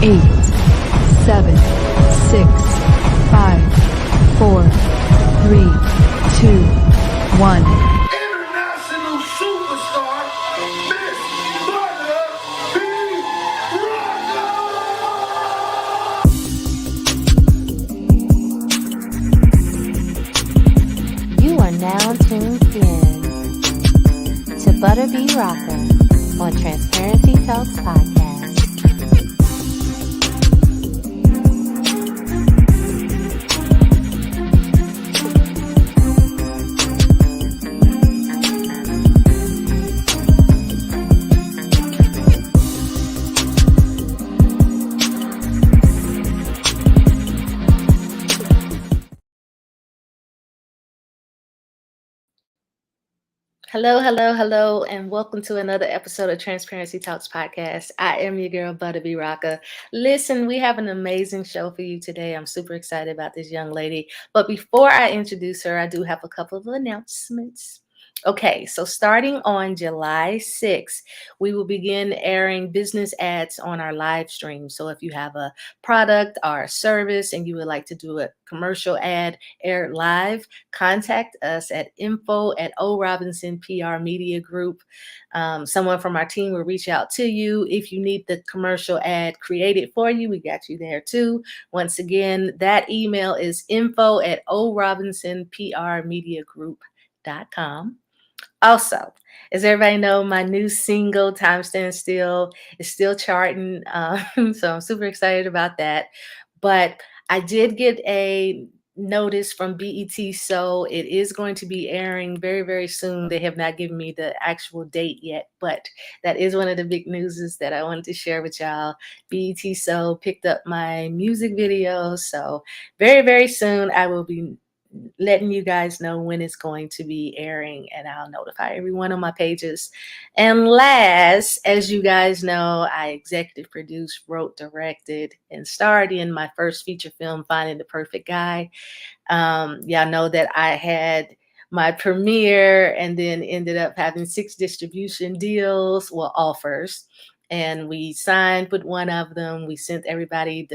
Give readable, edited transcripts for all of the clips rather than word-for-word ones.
8, 7, 6, 5, 4, 3, 2, 1. International superstar, Miss Butter B. Rocker. You are now tuned in to Butter B Rocker on Transparency Talks Podcast. Hello, hello, hello, and welcome to another episode of Transparency Talks Podcast. I am your girl, Butter B Rocker. Listen, we have an amazing show for you today. I'm super excited about this young lady. But before I introduce her, I do have a couple of announcements. Okay, so starting on July 6th, we will begin airing business ads on our live stream. So if you have a product or a service and you would like to do a commercial ad aired live, contact us at info@O.Robinson PR Media Group. Someone from our team will reach out to you. If you need the commercial ad created for you, we got you there too. Once again, that email is info@ORobinsonPRMediaGroup.com. Also, as everybody know, my new single, Time Stands Still, is still charting. So I'm super excited about that. But I did get a notice from BET, so it is going to be airing very, very soon. They have not given me the actual date yet, but that is one of the big news that I wanted to share with y'all. BET So picked up my music video, so very, very soon I will be letting you guys know when it's going to be airing, and I'll notify everyone on my pages. And last, as you guys know, I executive produced, wrote, directed, and starred in my first feature film, Finding the Perfect Guy. Y'all know that I had my premiere and then ended up having 6 distribution deals, well, offers. And we signed with one of them. We sent everybody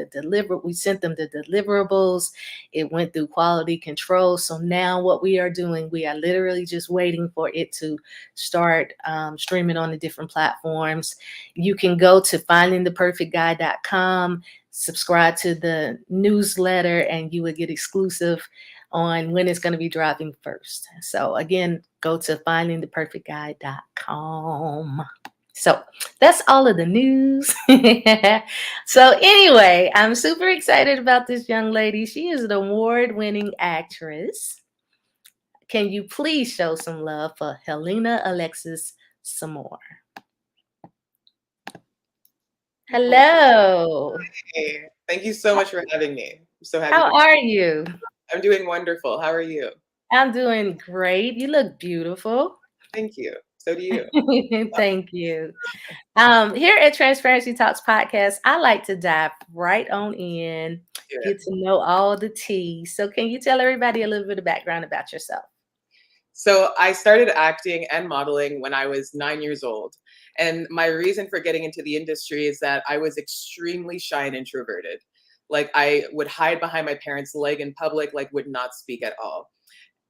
we sent them the deliverables. It went through quality control. So now what we are doing, we are literally just waiting for it to start streaming on the different platforms. You can go to findingtheperfectguy.com, subscribe to the newsletter, and you will get exclusive on when it's going to be dropping first. So again, go to findingtheperfectguy.com. So that's all of the news. So anyway, I'm super excited about this young lady. She is an award-winning actress. Can you please show some love for Helena Alexis Seymour? Hello. Hey, thank you so much for having me. I'm so happy. How are you? I'm doing wonderful. How are you? I'm doing great. You look beautiful. Thank you. So do you. Thank you. Here at Transparency Talks Podcast, I like to dive right on in, get to know all the tea. So can you tell everybody a little bit of background about yourself? So I started acting and modeling when I was 9 years old. And my reason for getting into the industry is that I was extremely shy and introverted. Like I would hide behind my parents' leg in public, like would not speak at all.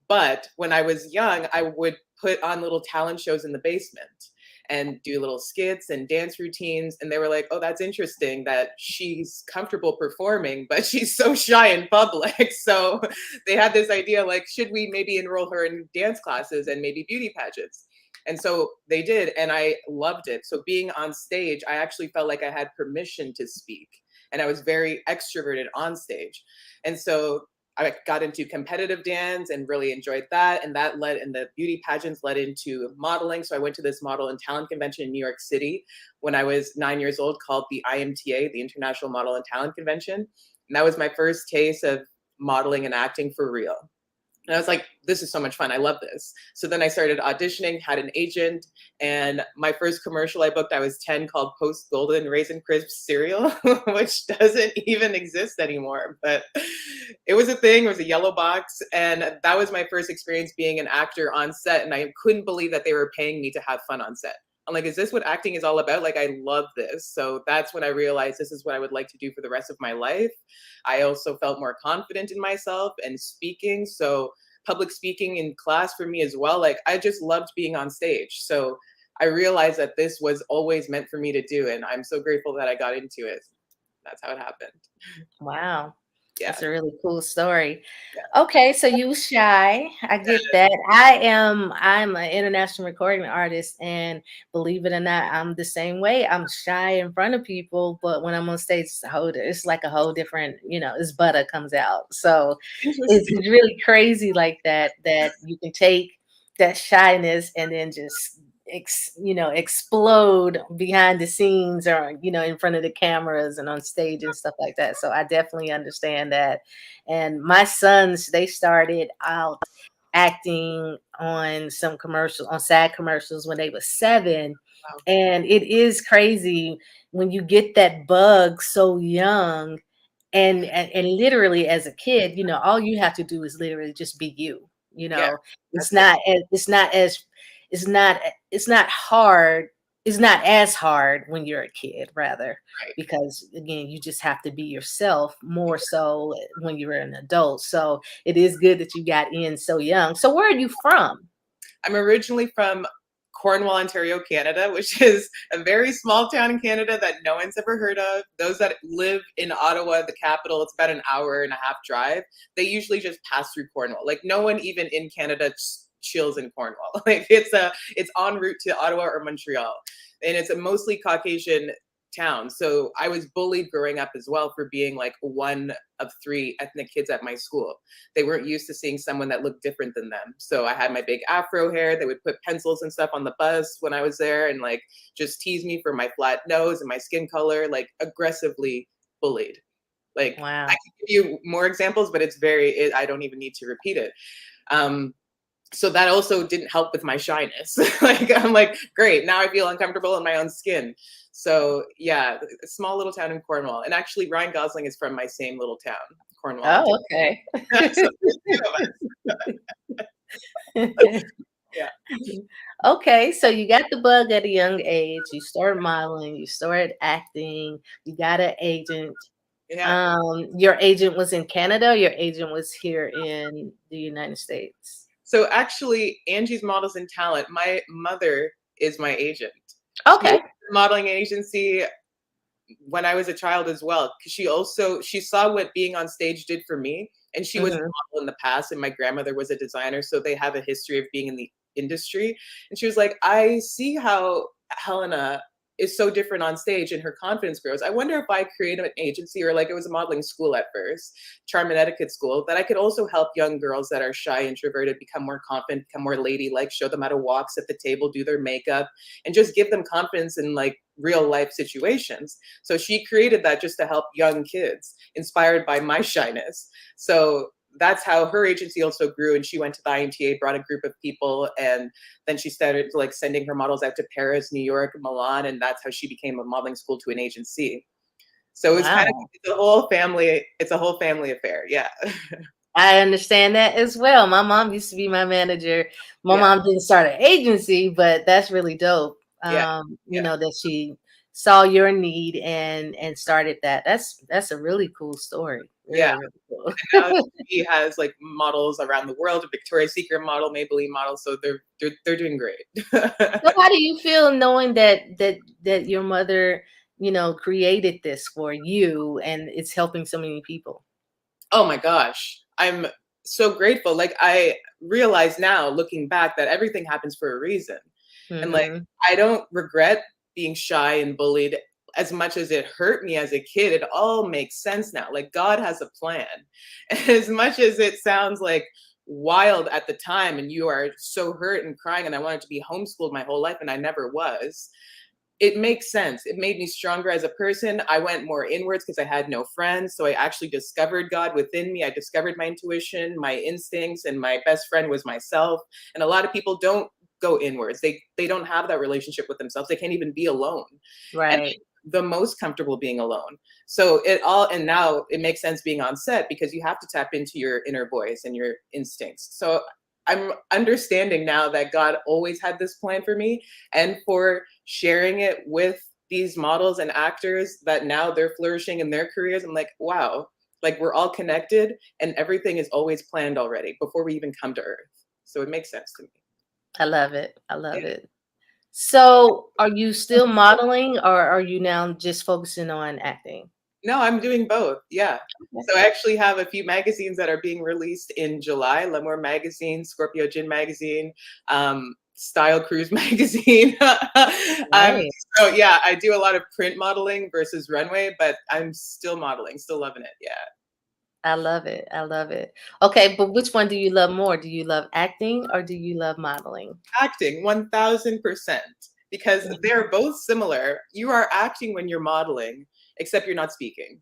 But when I was young, I would put on little talent shows in the basement and do little skits and dance routines. And they were like, oh, that's interesting that she's comfortable performing, but she's so shy in public. So they had this idea, like, should we maybe enroll her in dance classes and maybe beauty pageants? And so they did, and I loved it. So being on stage, I actually felt like I had permission to speak, and I was very extroverted on stage. And so I got into competitive dance and really enjoyed that. And that led, and the beauty pageants led into modeling. So I went to this model and talent convention in New York City when I was 9 years old called the IMTA, the International Model and Talent Convention. And that was my first taste of modeling and acting for real. And I was like, this is so much fun. I love this. So then I started auditioning, had an agent, and my first commercial I booked, I was 10, called Post Golden Raisin Crisp cereal, which doesn't even exist anymore. But it was a thing. It was a yellow box. And that was my first experience being an actor on set. And I couldn't believe that they were paying me to have fun on set. I'm like, is this what acting is all about? Like, I love this. So that's when I realized this is what I would like to do for the rest of my life. I also felt more confident in myself and speaking. So public speaking in class for me as well. Like, I just loved being on stage. So I realized that this was always meant for me to do. And I'm so grateful that I got into it. That's how it happened. Wow. Yeah. That's a really cool story. Yeah. Okay, so you shy. I get that. I'm an international recording artist, and believe it or not, I'm the same way. I'm shy in front of people, but when I'm on stage, it's like a whole different, this butter comes out. So it's really crazy like that you can take that shyness and then just explode behind the scenes or in front of the cameras and on stage and stuff like that. So I definitely understand that. And my sons, they started out acting on SAG commercials when they were 7. Wow. And it is crazy when you get that bug so young. And literally as a kid, all you have to do is literally just be you. Yeah, It's not hard. It's not as hard when you're a kid, rather, right. because again, you just have to be yourself more so when you're an adult. So it is good that you got in so young. So where are you from? I'm originally from Cornwall, Ontario, Canada, which is a very small town in Canada that no one's ever heard of. Those that live in Ottawa, the capital, it's about an hour and a half drive. They usually just pass through Cornwall. Like, no one even in Canada chills in Cornwall. Like, it's en route to Ottawa or Montreal, and it's a mostly Caucasian town. So I was bullied growing up as well for being like one of 3 ethnic kids at my school. They weren't used to seeing someone that looked different than them. So I had my big afro hair. They would put pencils and stuff on the bus when I was there and like just tease me for my flat nose and my skin color, like aggressively bullied. Like, Wow. I can give you more examples, but I don't even need to repeat it. So that also didn't help with my shyness. Like, I'm like, great, now I feel uncomfortable in my own skin. So yeah, a small little town in Cornwall. And actually Ryan Gosling is from my same little town, Cornwall. Oh, okay. So yeah. Okay, so you got the bug at a young age. You started modeling, you started acting, you got an agent. Yeah. Your agent was in Canada, or your agent was here in the United States? So actually, Angie's Models and Talent, my mother is my agent. Okay. She had a modeling agency when I was a child as well, because she saw what being on stage did for me, and she was a model in the past, and my grandmother was a designer, so they have a history of being in the industry. And she was like, I see how Helena is so different on stage and her confidence grows. I wonder if I create an agency, or like, it was a modeling school at first, charm and etiquette school, that I could also help young girls that are shy, introverted, become more confident, become more ladylike, show them how to walk, sit at the table, do their makeup, and just give them confidence in like real life situations. So she created that just to help young kids inspired by my shyness. So that's how her agency also grew. And she went to the IMTA, brought a group of people, and then she started like sending her models out to Paris, New York, Milan, and that's how she became a modeling school to an agency. So it's kind of, it's a whole family affair. Yeah. I understand that as well. My mom used to be my manager. My mom didn't start an agency, but that's really dope. That she saw your need and started that. That's a really cool story. Really, really cool. Now she has like models around the world, a Victoria's Secret model, Maybelline model. So they're doing great. So how do you feel knowing that your mother, created this for you and it's helping so many people? Oh my gosh. I'm so grateful. Like, I realize now looking back that everything happens for a reason. And like, I don't regret being shy and bullied as much as it hurt me as a kid. It all makes sense now. Like, God has a plan. And as much as it sounds like wild at the time and you are so hurt and crying, and I wanted to be homeschooled my whole life and I never was, it makes sense. It made me stronger as a person. I went more inwards because I had no friends. So I actually discovered God within me. I discovered my intuition, my instincts, and my best friend was myself. And a lot of people don't go inwards. They don't have that relationship with themselves. They can't even be alone. Right. And the most comfortable being alone. So and now it makes sense being on set because you have to tap into your inner voice and your instincts. So I'm understanding now that God always had this plan for me, and for sharing it with these models and actors that now they're flourishing in their careers. I'm like, wow, like we're all connected and everything is always planned already before we even come to Earth. So it makes sense to me. I love it. I Yeah. love it. So, are you still modeling, or are you now just focusing on acting? No, I'm doing both. Yeah. Okay. So I actually have a few magazines that are being released in July. L'Amour magazine, Scorpio Gin magazine, Style Cruise magazine. um, Right. so yeah, I do a lot of print modeling versus runway, but I'm still modeling, still loving it. Yeah. I love it. I love it. Okay, but which one do you love more? Do you love acting or do you love modeling? Acting 1000%, because they're both similar. You are acting when you're modeling, except you're not speaking,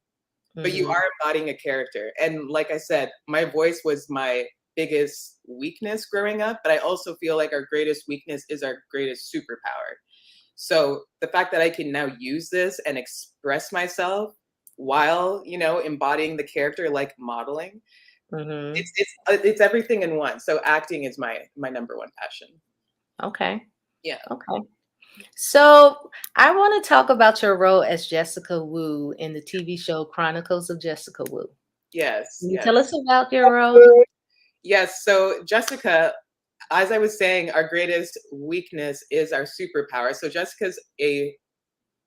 but you Mm-hmm. are embodying a character. And like I said, my voice was my biggest weakness growing up, but I also feel like our greatest weakness is our greatest superpower. So the fact that I can now use this and express myself while, embodying the character, like modeling, Mm-hmm. it's everything in one. So acting is my number one passion. Okay. Yeah. Okay. So I want to talk about your role as Jessica Wu in the TV show Chronicles of Jessica Wu. Yes. Can you Yes. tell us about your role? Yes. So Jessica, as I was saying, our greatest weakness is our superpower. So Jessica's a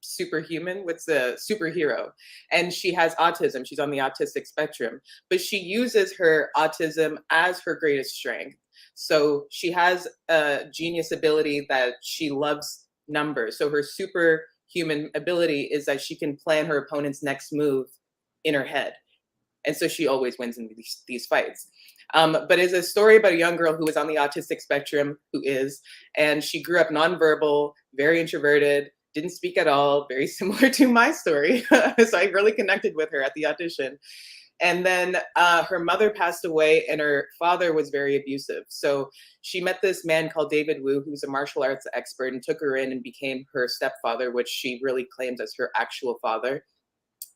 superhuman, what's a superhero, and she has autism. She's on the autistic spectrum, but she uses her autism as her greatest strength. So she has a genius ability that she loves numbers. So her superhuman ability is that she can plan her opponent's next move in her head, and so she always wins in these fights. But it's a story about a young girl who is on the autistic spectrum, and she grew up nonverbal, very introverted, didn't speak at all, very similar to my story. So I really connected with her at the audition. And then her mother passed away, and her father was very abusive. So she met this man called David Wu, who's a martial arts expert, and took her in and became her stepfather, which she really claims as her actual father.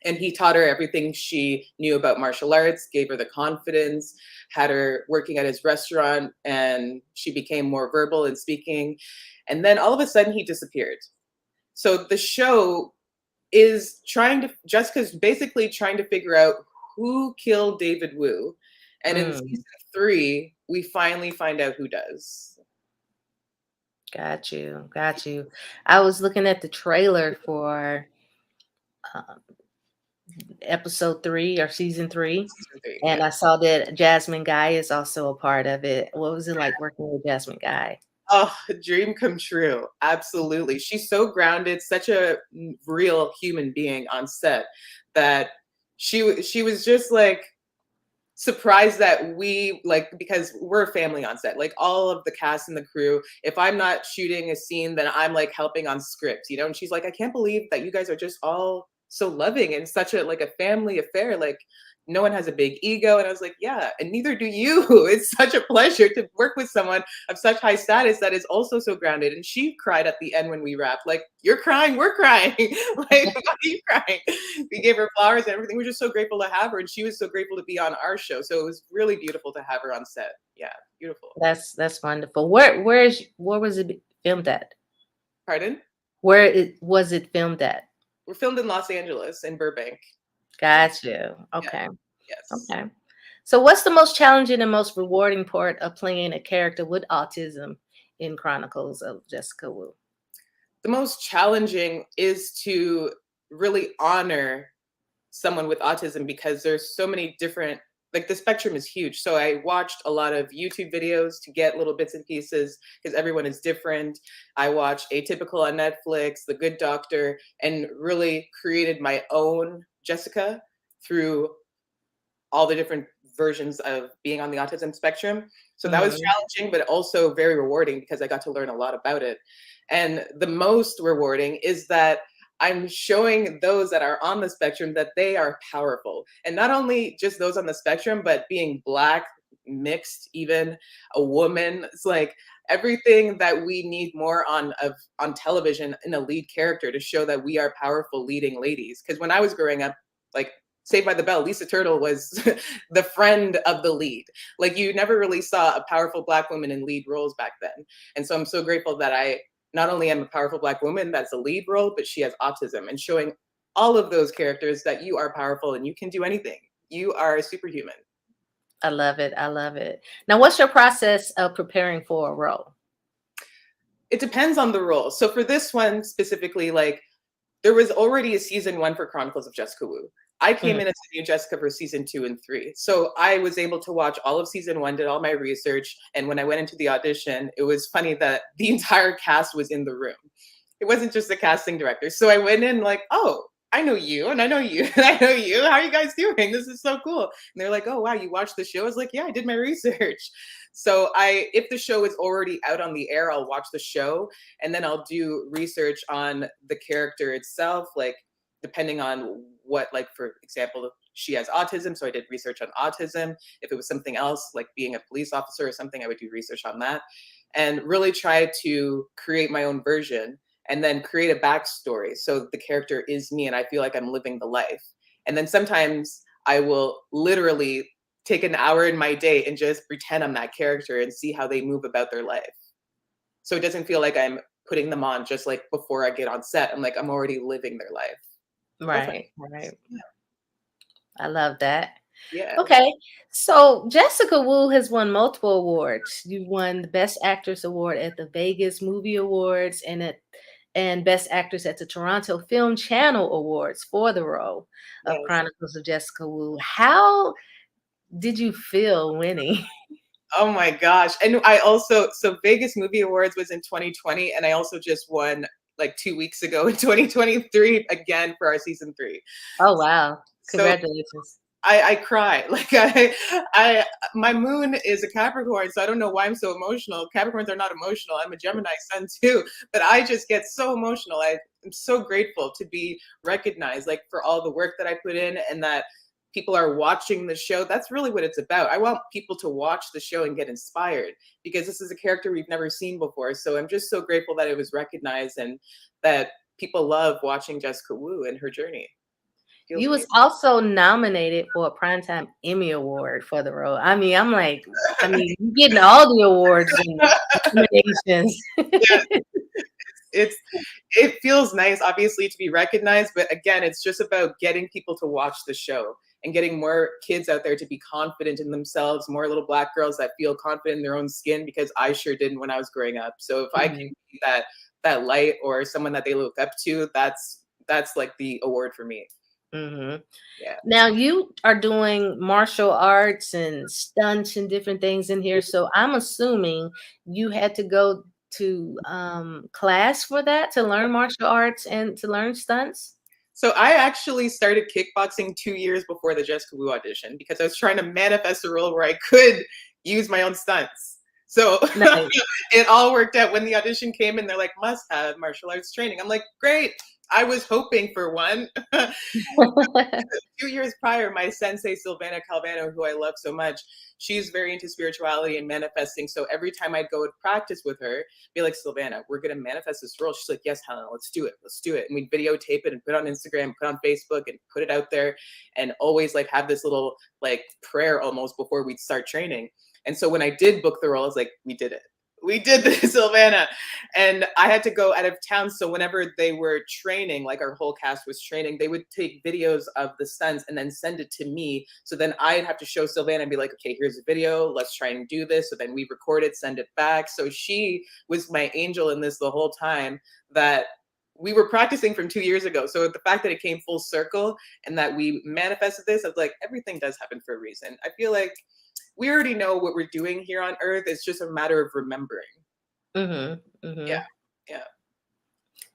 And he taught her everything she knew about martial arts, gave her the confidence, had her working at his restaurant, and she became more verbal in speaking. And then all of a sudden he disappeared. So the show is Jessica's basically trying to figure out who killed David Wu. And in Mm, season 3, we finally find out who does. got you. Got you. I was looking at the trailer for um, episode 3 or season 3, Season 3, and yeah. I saw that Jasmine Guy is also a part of it. What was it like working with Jasmine Guy? Oh, dream come true. Absolutely. She's so grounded, such a real human being on set, that she was just like surprised that we, like, because we're a family on set, like all of the cast and the crew. If I'm not shooting a scene, then I'm like helping on script, and she's like, I can't believe that you guys are just all so loving and such a like a family affair. Like no one has a big ego. And I was like, yeah, and neither do you. It's such a pleasure to work with someone of such high status that is also so grounded. And she cried at the end when we wrapped, like, you're crying, we're crying. Like, why are you crying? We gave her flowers and everything. We're just so grateful to have her. And she was so grateful to be on our show. So it was really beautiful to have her on set. Yeah, beautiful. That's wonderful. Where was it filmed at? Pardon? Was it filmed at? We're filmed in Los Angeles, in Burbank. Got you. Yeah, Okay. yes. Okay. So what's the most challenging and most rewarding part of playing a character with autism in Chronicles of Jessica Wu? The most challenging is to really honor someone with autism, because there's so many different, like the spectrum is huge. So I watched a lot of YouTube videos to get little bits and pieces, because everyone is different. I watched Atypical on Netflix, The Good Doctor, and really created my own Jessica through all the different versions of being on the autism spectrum. So that was Mhm. challenging, but also very rewarding, because I got to learn a lot about it. And the most rewarding is that I'm showing those that are on the spectrum that they are powerful. And not only just those on the spectrum, but being Black, mixed, even a woman. It's like everything that we need more on television in a lead character, to show that we are powerful leading ladies. Because when I was growing up, like Saved by the Bell, Lisa Turtle was the friend of the lead. Like, you never really saw a powerful Black woman in lead roles back then. And so I'm so grateful that I not only am a powerful Black woman that's a lead role, but she has autism, and showing all of those characters that you are powerful and you can do anything. You are a superhuman. I love it. I love it. Now, what's your process of preparing for a role? It depends on the role. So for this one specifically, like, there was already a season 1 for Chronicles of Jessica Wu. I came in as a new Jessica for season 2 and 3. So I was able to watch all of season 1, did all my research. And when I went into the audition, it was funny that the entire cast was in the room. It wasn't just the casting director. So I went in like, oh, I know you, and I know you, and I know you. How are you guys doing? This is so cool. And they're like, oh, wow, you watched the show? I was like, yeah, I did my research. So if the show is already out on the air, I'll watch the show, and then I'll do research on the character itself, like, depending on what, like, for example, she has autism, so I did research on autism. If it was something else, like being a police officer or something, I would do research on that, and really try to create my own version, and then create a backstory so the character is me and I feel like I'm living the life. And then sometimes I will literally take an hour in my day and just pretend I'm that character and see how they move about their life. So it doesn't feel like I'm putting them on just like before I get on set. I'm like, I'm already living their life. Right. Yeah. I love that. Yeah. Okay. So Jessica Wu has won multiple awards. You won the Best Actress Award at the Vegas Movie Awards and Best Actress at the Toronto Film Channel Awards for the role of Chronicles of Jessica Wu. How did you feel winning? Oh my gosh. And I also, so Vegas Movie Awards was in 2020, and I also just won like 2 weeks ago in 2023 again for our season 3. Oh, wow. Congratulations. So I cry. Like, my moon is a Capricorn, so I don't know why I'm so emotional. Capricorns are not emotional. I'm a Gemini sun too, but I just get so emotional. I'm so grateful to be recognized, like, for all the work that I put in, and that people are watching the show. That's really what it's about. I want people to watch the show and get inspired, because this is a character we've never seen before. So I'm just so grateful that it was recognized and that people love watching Jessica Wu and her journry. You was also nominated for a Primetime Emmy Award for the role. I mean, you're getting all the awards and nominations. It feels nice, obviously, to be recognized, but again, it's just about getting people to watch the show and getting more kids out there to be confident in themselves, more little Black girls that feel confident in their own skin, because I sure didn't when I was growing up. So if I can be that light or someone that they look up to, that's like the award for me. Mm-hmm. Yeah. Now you are doing martial arts and stunts and different things in here. So I'm assuming you had to go to class for that, to learn martial arts and to learn stunts. So I actually started kickboxing 2 years before the Jessica Wu audition, because I was trying to manifest a role where I could use my own stunts. So nice. It all worked out. When the audition came in, they're like, must have martial arts training. I'm like, great. I was hoping for one. 2 years prior, my sensei, Silvana Calvano, who I love so much, she's very into spirituality and manifesting. So every time I'd go to practice with her, be like, Silvana, we're going to manifest this role. She's like, yes, Helena, let's do it. Let's do it. And we'd videotape it and put it on Instagram, put it on Facebook, and put it out there, and always like have this little like prayer almost before we'd start training. And so when I did book the role, I was like, we did it. We did this, Silvana. And I had to go out of town. So whenever they were training, like our whole cast was training, they would take videos of the stunts and then send it to me. So then I'd have to show Silvana and be like, okay, here's a video. Let's try and do this. So then we record it, send it back. So she was my angel in this the whole time, that we were practicing from 2 years ago. So the fact that it came full circle and that we manifested this, I was like, everything does happen for a reason. I feel like we already know what we're doing here on Earth. It's just a matter of remembering. Mm-hmm, mm-hmm. Yeah.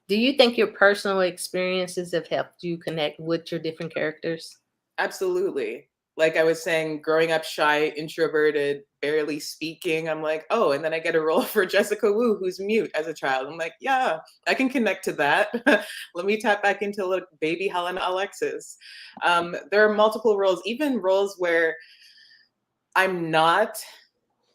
Do you think your personal experiences have helped you connect with your different characters? Absolutely. Like I was saying, growing up shy, introverted, barely speaking, I'm like, oh, and then I get a role for Jessica Wu, who's mute as a child. I'm like, yeah, I can connect to that. Let me tap back into like baby Helena Alexis. There are multiple roles, even roles where I'm not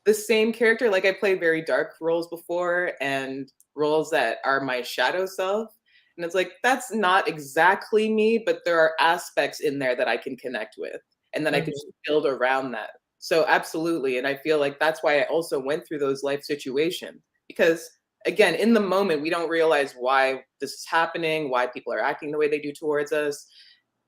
the same character. Like I played very dark roles before, and roles that are my shadow self. And it's like, that's not exactly me, but there are aspects in there that I can connect with and then I could Mhm. just build around that. So absolutely. And I feel like that's why I also went through those life situations because again, in the moment, we don't realize why this is happening, why people are acting the way they do towards us.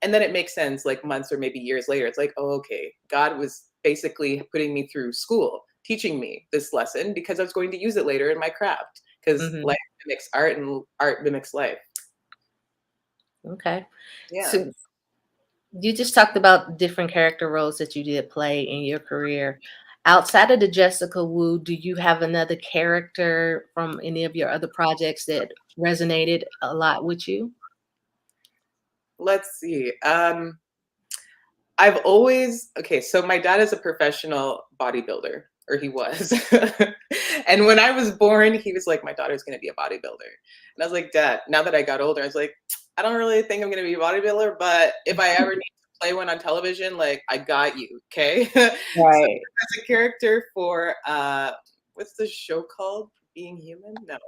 And then it makes sense like months or maybe years later. It's like, oh, okay, God was basically putting me through school, teaching me this lesson because I was going to use it later in my craft because Mhm. life mimics art and art mimics life. Okay. Yeah. So you just talked about different character roles that you did play in your career. Outside of the Jessica Wu, do you have another character from any of your other projects that resonated a lot with you? Let's see. I've always okay, so my dad is a professional bodybuilder, or he was. And when I was born, he was like, my daughter's gonna be a bodybuilder. And I was like, Dad, now that I got older, I was like, I don't really think I'm gonna be a bodybuilder, but if I ever need to play one on television, like I got you, okay? So Right. as a character for what's the show called? Being Human? No.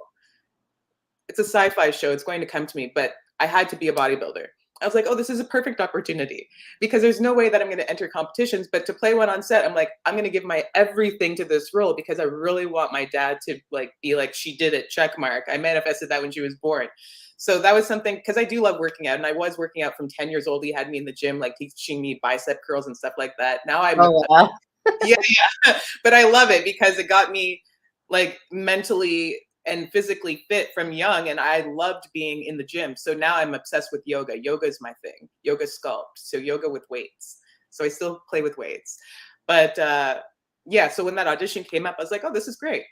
It's a sci-fi show. It's going to come to me, but I had to be a bodybuilder. I was like, oh, this is a perfect opportunity because there's no way that I'm going to enter competitions, but to play one on set, I'm like, I'm going to give my everything to this role because I really want my dad to like be like, she did it, check mark. I manifested that when she was born. So that was something because I do love working out and I was working out from 10 years old. He had me in the gym, like teaching me bicep curls and stuff like that. Now I'm, Oh, wow. yeah, yeah. But I love it because it got me like mentally and physically fit from young and I loved being in the gym. So now I'm obsessed with yoga. Yoga is my thing. Yoga sculpt. So yoga with weights. So I still play with weights. But yeah, so when that audition came up, I was like, oh, this is great.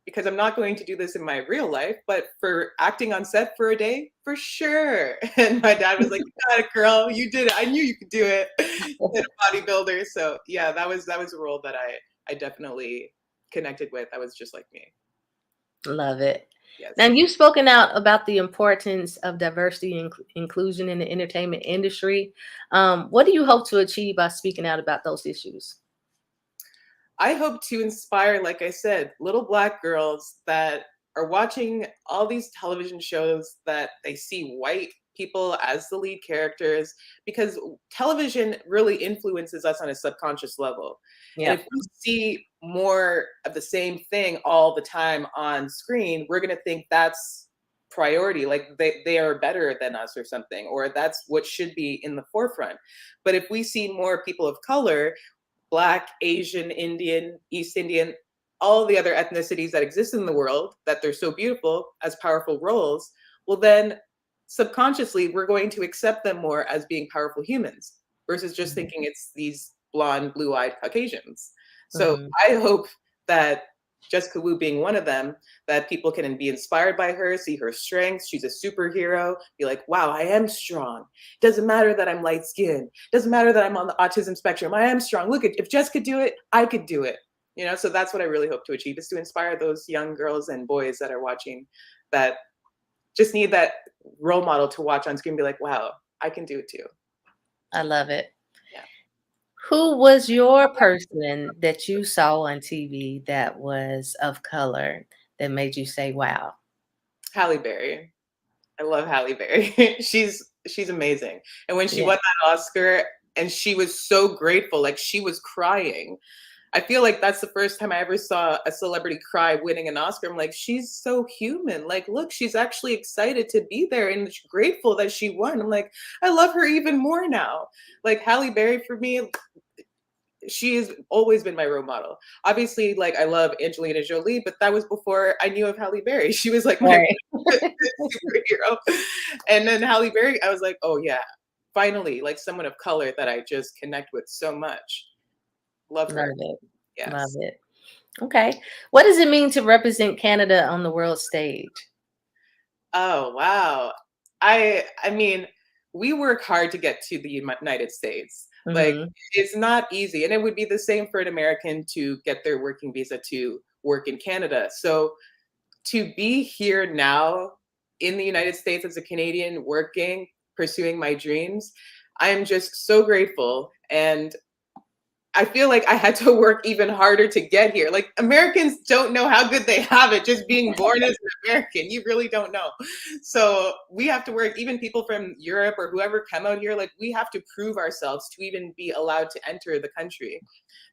Because I'm not going to do this in my real life, but for acting on set for a day, for sure. And my dad was like, you got it, girl. You did it. I knew you could do it. You're a bodybuilder. So yeah, that was a role that I definitely connected with. That was just like me. Love it. Now, Yes. you've spoken out about the importance of diversity and inclusion in the entertainment industry. What do you hope to achieve by speaking out about those issues? I hope to inspire, like I said, little Black girls that are watching all these television shows that they see white people as the lead characters because television really influences us on a subconscious level. And Yeah. if we see more of the same thing all the time on screen, we're going to think that's priority, like they are better than us or something, or that's what should be in the forefront. But if we see more people of color, Black, Asian, Indian, East Indian, all the other ethnicities that exist in the world, that they're so beautiful as powerful roles, well, then subconsciously we're going to accept them more as being powerful humans versus just thinking it's these blonde, blue eyed Caucasians. So Mhm. I hope that Jessica Wu being one of them, that people can be inspired by her, see her strengths. She's a superhero, be like, wow, I am strong. Doesn't matter that I'm light skinned. Doesn't matter that I'm on the autism spectrum. I am strong. Look, if Jess could do it, I could do it. You know, so that's what I really hope to achieve is to inspire those young girls and boys that are watching that just need that role model to watch on screen and be like, wow, I can do it too. I love it. Yeah. Who was your person that you saw on TV that was of color that made you say, wow? Halle Berry. I love Halle Berry. She's amazing. And when she Yeah. won that Oscar and she was so grateful, like she was crying. I feel like that's the first time I ever saw a celebrity cry winning an Oscar. I'm like, she's so human. Like, look, she's actually excited to be there and grateful that she won. I'm like, I love her even more now. Like Halle Berry for me, she has always been my role model. Obviously, like I love Angelina Jolie, but that was before I knew of Halle Berry. She was like my Right. superhero. And then Halle Berry, I was like, oh yeah, finally, like someone of color that I just connect with so much. Love her. Love it. Love Yes. it. Okay. What does it mean to represent Canada on the world stage? Oh wow. I mean, we work hard to get to the United States. Like Mhm. it's not easy. And it would be the same for an American to get their working visa to work in Canada. So to be here now in the United States as a Canadian working, pursuing my dreams, I am just so grateful. And I feel like I had to work even harder to get here. Like Americans don't know how good they have it just being born as an American. You really don't know. So we have to work, even people from Europe or whoever come out here, like we have to prove ourselves to even be allowed to enter the country.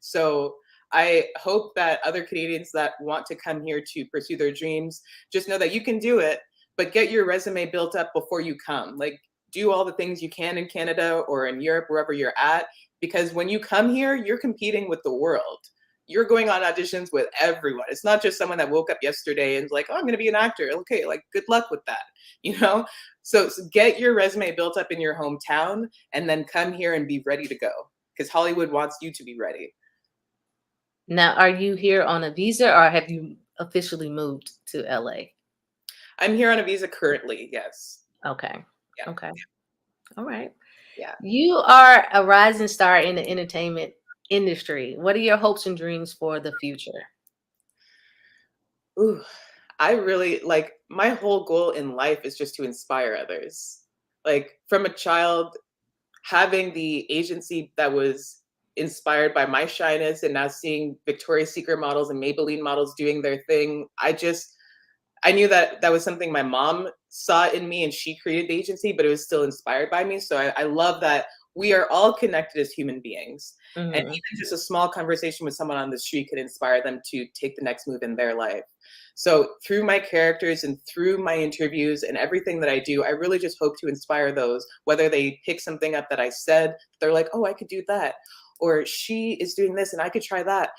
So I hope that other Canadians that want to come here to pursue their dreams just know that you can do it, but get your resume built up before you come. Like do all the things you can in Canada or in Europe, wherever you're at, because when you come here, you're competing with the world. You're going on auditions with everyone. It's not just someone that woke up yesterday and is like, oh, I'm going to be an actor. Okay, like good luck with that, you know? So get your resume built up in your hometown and then come here and be ready to go because Hollywood wants you to be ready. Now, are you here on a visa or have you officially moved to LA? I'm here on a visa currently, yes. Okay. Yeah. Okay. All right. Yeah. You are a rising star in the entertainment industry. What are your hopes and dreams for the future? Ooh, I really like my whole goal in life is just to inspire others. Like from a child, having the agency that was inspired by my shyness and now seeing Victoria's Secret models and Maybelline models doing their thing, I knew that that was something my mom saw in me and she created the agency, but it was still inspired by me. So I love that we are all connected as human beings. And even just a small conversation with someone on the street could inspire them to take the next move in their life. So through my characters and through my interviews and everything that I do, I really just hope to inspire those, whether they pick something up that I said, they're like, oh, I could do that. Or she is doing this and I could try that.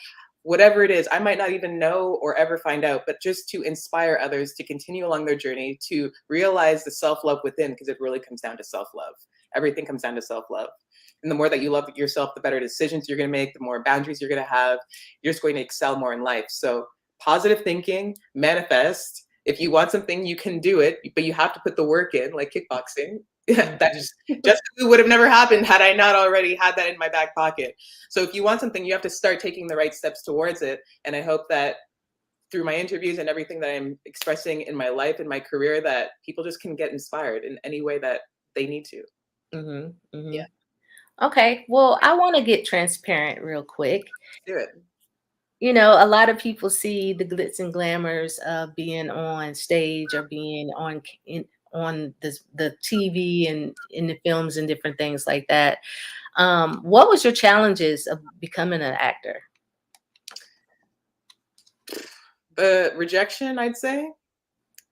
Whatever it is, I might not even know or ever find out, but just to inspire others to continue along their journey, to realize the self-love within, because it really comes down to self-love. Everything comes down to self-love. And the more that you love yourself, the better decisions you're going to make, the more boundaries you're going to have. You're just going to excel more in life. So positive thinking, manifest. If you want something, you can do it, but you have to put the work in, like kickboxing. That just would have never happened had I not already had that in my back pocket. So if you want something, you have to start taking the right steps towards it. And I hope that through my interviews and everything that I'm expressing in my life and my career, that people just can get inspired in any way that they need to. Yeah. Okay. Well, I want to get transparent real quick. Do it. You know, a lot of people see the glitz and glamours of being on stage or being on the TV and in the films and different things like that. What was your challenges of becoming an actor? The rejection, I'd say.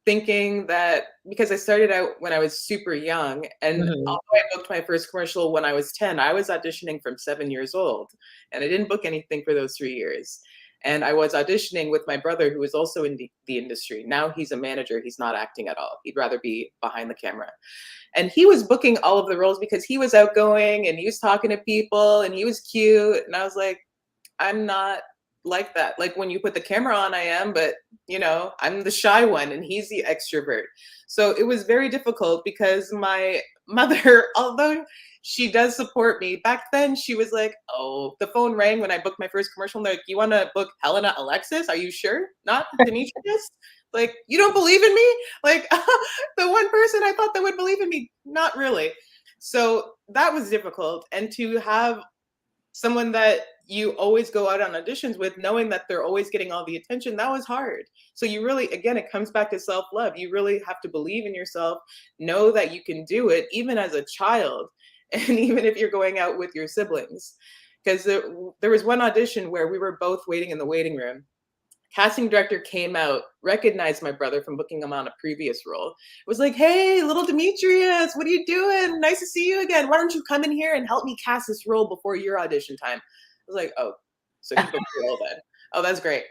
Thinking that because I started out when I was super young, and although I booked my first commercial when I was 10, I was auditioning from 7 years old, and I didn't book anything for those 3 years. And I was auditioning with my brother, who was also in the industry. Now he's a manager. He's not acting at all. He'd rather be behind the camera. And he was booking all of the roles because he was outgoing and he was talking to people and he was cute. And I was like, I'm not like that. Like when you put the camera on, I am, but you know, I'm the shy one and he's the extrovert. So it was very difficult because my mother, although she does support me, back then she was like, oh, the phone rang when I booked my first commercial. And they're like, you want to book Helena Alexis? Are you sure? Not Demetrius? Like, you don't believe in me? Like the one person I thought that would believe in me, not really. So that was difficult. And to have someone that you always go out on auditions with, knowing that they're always getting all the attention, that was hard. So you really, again, it comes back to self-love. You really have to believe in yourself, know that you can do it, even as a child, and even if you're going out with your siblings. Because there was one audition where we were both waiting in the waiting room. Casting director came out, recognized my brother from booking him on a previous role. It was like, hey, little Demetrius, what are you doing? Nice to see you again. Why don't you come in here and help me cast this role before your audition time? I was like, oh, so he booked the role then. Oh, that's great.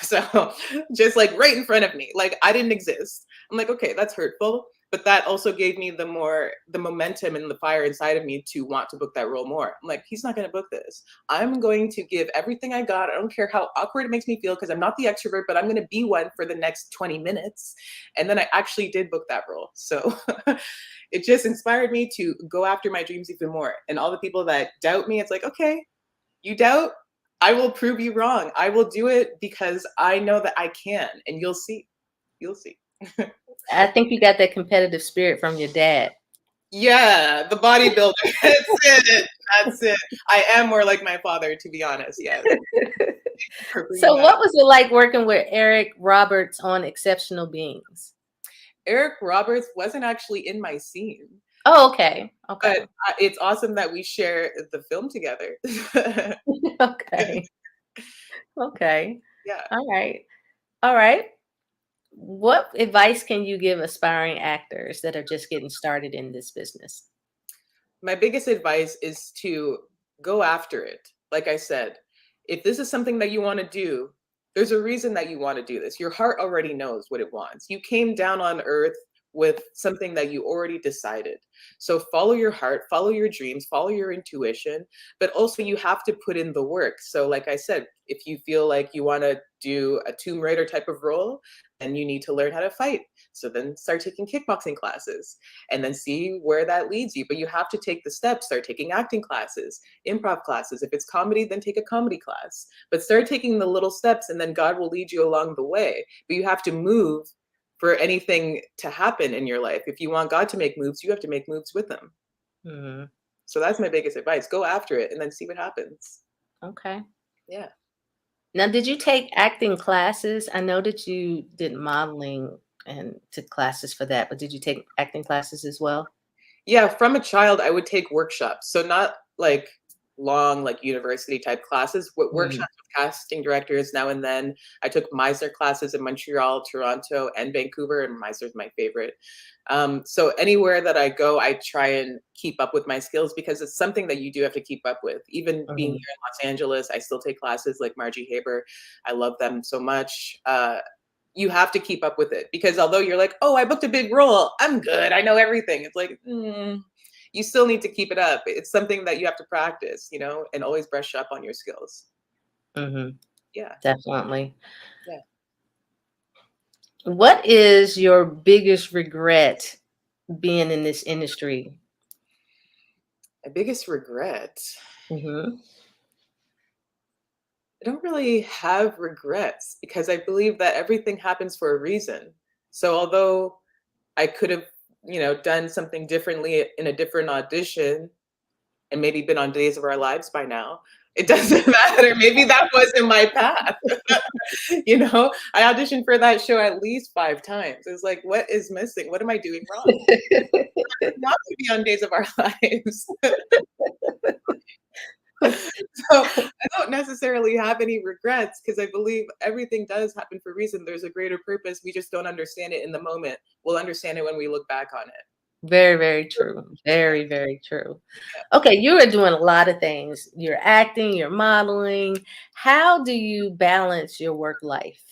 So just like right in front of me, like I didn't exist. I'm like, okay, that's hurtful. But that also gave me the momentum and the fire inside of me to want to book that role more. I'm like, he's not going to book this. I'm going to give everything I got. I don't care how awkward it makes me feel because I'm not the extrovert, but I'm going to be one for the next 20 minutes. And then I actually did book that role. So it just inspired me to go after my dreams even more. And all the people that doubt me, it's like, okay, you doubt? I will prove you wrong. I will do it because I know that I can, and you'll see. You'll see. I think you got that competitive spirit from your dad. Yeah, the bodybuilder. That's it. That's it. I am more like my father, to be honest. Yes. So what was it like working with Eric Roberts on Exceptional Beings? Eric Roberts wasn't actually in my scene. Oh, okay. Okay. But it's awesome that we share the film together. Okay. Okay. Yeah. All right. All right. What advice can you give aspiring actors that are just getting started in this business? My biggest advice is to go after it. Like I said, if this is something that you want to do, there's a reason that you want to do this. Your heart already knows what it wants. You came down on earth with something that you already decided. So follow your heart, follow your dreams, follow your intuition, but also you have to put in the work. So like I said, if you feel like you want to do a Tomb Raider type of role, then you need to learn how to fight. So then start taking kickboxing classes and then see where that leads you. But you have to take the steps, start taking acting classes, improv classes. If it's comedy, then take a comedy class. But start taking the little steps and then God will lead you along the way. But you have to move for anything to happen in your life. If you want God to make moves, you have to make moves with him. Mm-hmm. So that's my biggest advice. Go after it and then see what happens. Okay. Yeah. Now, did you take acting classes? I know that you did modeling and took classes for that, but did you take acting classes as well? Yeah, from a child, I would take workshops. So not like long, like university type classes, workshops with casting directors now and then. I took Meisner classes in Montreal, Toronto, and Vancouver, and Meisner's my favorite. So anywhere that I go, I try and keep up with my skills because it's something that you do have to keep up with. Even being here in Los Angeles, I still take classes like Margie Haber. I love them so much. You have to keep up with it because although you're like, oh, I booked a big role, I'm good, I know everything. It's like, you still need to keep it up. It's something that you have to practice, and always brush up on your skills. Yeah. Definitely. Yeah. What is your biggest regret being in this industry? My biggest regret. Mm-hmm. I don't really have regrets because I believe that everything happens for a reason. So although I could have, done something differently in a different audition and maybe been on Days of Our Lives by now, it doesn't matter. Maybe that wasn't my path. I auditioned for that show at least 5 times. It's like, what is missing? What am I doing wrong? Not to be on Days of Our Lives. So I don't necessarily have any regrets because I believe everything does happen for a reason. There's a greater purpose. We just don't understand it in the moment. We'll understand it when we look back on it. Very, very true. Very, very true. Okay, you are doing a lot of things. You're acting, you're modeling. How do you balance your work life?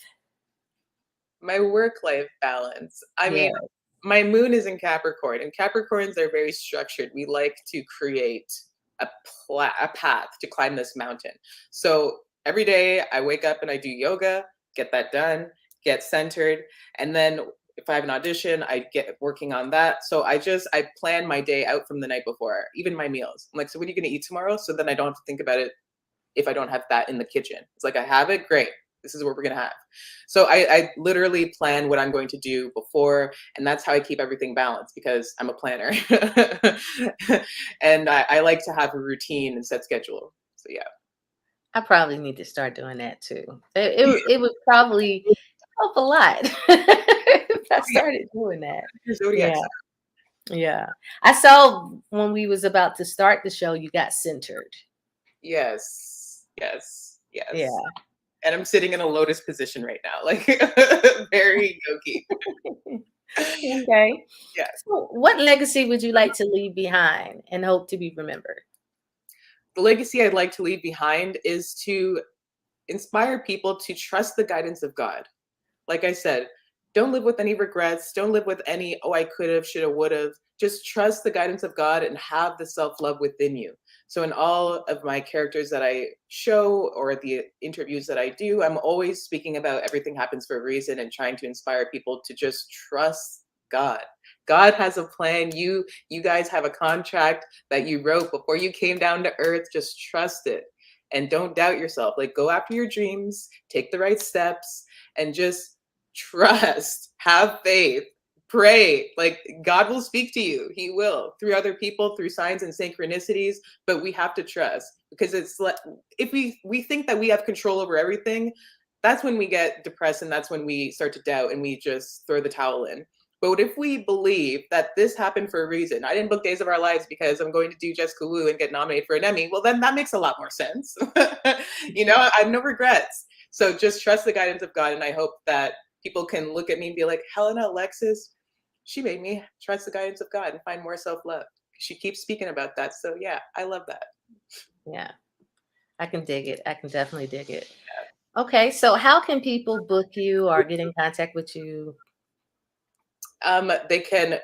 My work-life balance. I mean, my moon is in Capricorn, and Capricorns are very structured. We like to create a path to climb this mountain. So every day I wake up and I do yoga, get that done, get centered, and then if I have an audition, I get working on that. So I plan my day out from the night before, even my meals. I'm like, so what are you going to eat tomorrow? So then I don't have to think about it if I don't have that in the kitchen. It's like, I have it, great. This is what we're going to have. So I literally plan what I'm going to do before, and that's how I keep everything balanced because I'm a planner. And I like to have a routine and set schedule. So yeah. I probably need to start doing that too. It would probably help a lot if I started doing that. Yeah. I saw when we was about to start the show, you got centered. Yes. Yeah. And I'm sitting in a lotus position right now, like very yogi. Okay. Yeah. So what legacy would you like to leave behind and hope to be remembered? The legacy I'd like to leave behind is to inspire people to trust the guidance of God. Like I said, don't live with any regrets. Don't live with any, oh, I could have, should have, would have. Just trust the guidance of God and have the self-love within you. So in all of my characters that I show or the interviews that I do, I'm always speaking about everything happens for a reason and trying to inspire people to just trust God. God has a plan. You guys have a contract that you wrote before you came down to earth. Just trust it and don't doubt yourself. Like, go after your dreams, take the right steps, and just trust, have faith, Pray. Like, God will speak to you. He will, through other people, through signs and synchronicities, but we have to trust, because it's like, if we think that we have control over everything, that's when we get depressed, and that's when we start to doubt and we just throw the towel in. But if we believe that this happened for a reason, I didn't book Days of Our Lives because I'm going to do Jessica Wu and get nominated for an Emmy, well, then that makes a lot more sense. You know, I have no regrets. So just trust the guidance of God. And I hope that people can look at me and be like, Helena Alexis, she made me trust the guidance of God and find more self-love. She keeps speaking about that. So yeah, I love that. Yeah, I can dig it. I can definitely dig it. Okay, so how can people book you or get in contact with you? They can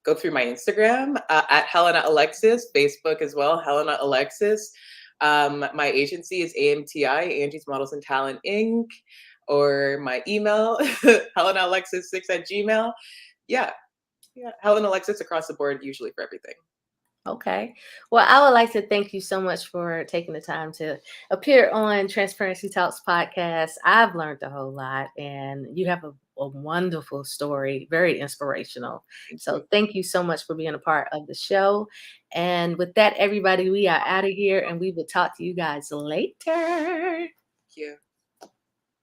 go through my Instagram at Helena Alexis, Facebook as well, Helena Alexis. My agency is AMTI, Angie's Models and Talent Inc., or my email, HelenaAlexis6@gmail. Yeah, Helena Alexis across the board, usually for everything. Okay. Well, I would like to thank you so much for taking the time to appear on Transparency Talks podcast. I've learned a whole lot, and you have a wonderful story, very inspirational. So thank you so much for being a part of the show. And with that, everybody, we are out of here, and we will talk to you guys later. Thank you.